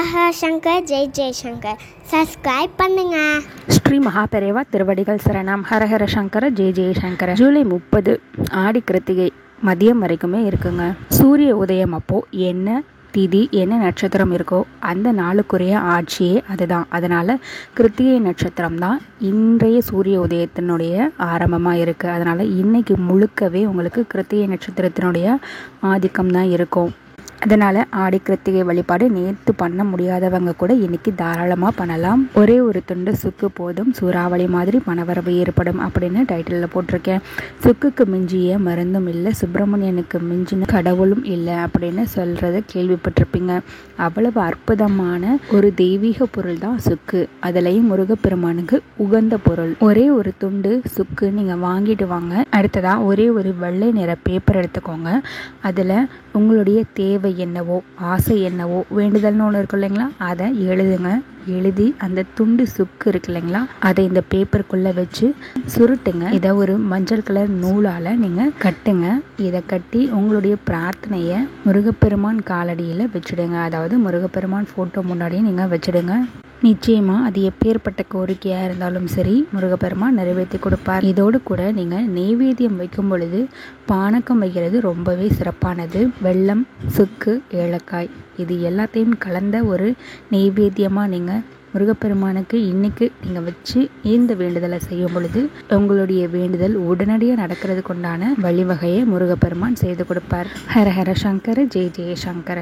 Hara Shankar Jai Jaishankar. Subscribe பண்ணுங்க. ஸ்ரீ மகாபெரிவா திருவடிகள் சரணம். ஹரஹர சங்கர ஜெய் ஜெய்சங்கர. ஜூலை 30 ஆடி கிருத்திகை மதியம் வரைக்குமே இருக்குங்க. சூரிய உதயம் அப்போ என்ன திதி என்ன நட்சத்திரம் இருக்கோ அந்த நாளுக்குரிய ஆட்சியே அதுதான். அதனால் கிருத்திகை நட்சத்திரம் தான் இன்றைய சூரிய உதயத்தினுடைய ஆரம்பமாக இருக்குது. அதனால் இன்றைக்கி முழுக்கவே உங்களுக்கு கிருத்திகை நட்சத்திரத்தினுடைய ஆதிக்கம் தான் இருக்கும். அதனால் ஆடி கிருத்திகை வழிபாடு நேற்று பண்ண முடியாதவங்க கூட இன்றைக்கி தாராளமாக பண்ணலாம். ஒரே ஒரு துண்டு சுக்கு போதும், சூறாவளி மாதிரி பணவரவு ஏற்படும் அப்படின்னு டைட்டிலில் போட்டிருக்கேன். சுக்குக்கு மிஞ்சிய மருந்தும் இல்லை, சுப்பிரமணியனுக்கு மிஞ்சின கடவுளும் இல்லை அப்படின்னு சொல்கிறத கேள்விப்பட்டிருப்பீங்க. அவ்வளவு அற்புதமான ஒரு தெய்வீக பொருள் தான் சுக்கு. அதுலேயும் முருகப்பெருமானுக்கு உகந்த பொருள். ஒரே ஒரு துண்டு சுக்கு நீங்கள் வாங்கிட்டு வாங்க. அடுத்ததாக ஒரே ஒரு வெள்ளை நிற பேப்பர் எடுத்துக்கோங்க. அதில் உங்களுடைய தேவை என்னவோ, ஆசை என்னவோ, வேண்டுதல்னு ஒன்று இருக்கு இல்லைங்களா, அதை எழுதுங்க. எழுதி அந்த துண்டு சுக்கு இருக்கு இல்லைங்களா, அதை இந்த பேப்பருக்குள்ளே வச்சு சுருட்டுங்க. இதை ஒரு மஞ்சள் கலர் நூலால் நீங்கள் கட்டுங்க. இதை கட்டி உங்களுடைய பிரார்த்தனையை முருகப்பெருமான் காலடியில் வச்சுடுங்க. அதாவது முருகப்பெருமான் ஃபோட்டோ முன்னாடியே நீங்கள் வச்சுடுங்க. நிச்சயமாக அது எப்பேற்பட்ட கோரிக்கையாக இருந்தாலும் சரி முருகப்பெருமான் நிறைவேற்றி கொடுப்பார். இதோடு கூட நீங்கள் நெய்வேத்தியம் வைக்கும் பொழுது பானகம் வைக்கிறது ரொம்பவே சிறப்பானது. வெல்லம், சுக்கு, ஏலக்காய் இது எல்லாத்தையும் கலந்த ஒரு நெய்வேத்தியமாக நீங்கள் முருகப்பெருமானுக்கு இன்றைக்கி நீங்கள் வச்சு இந்த வேண்டுதலை செய்யும் பொழுது உங்களுடைய வேண்டுதல் உடனடியாக நடக்கிறதுக்குண்டான வழிவகையை முருகப்பெருமான் செய்து கொடுப்பார். ஹரஹர சங்கர ஜெய் ஜெய சங்கர.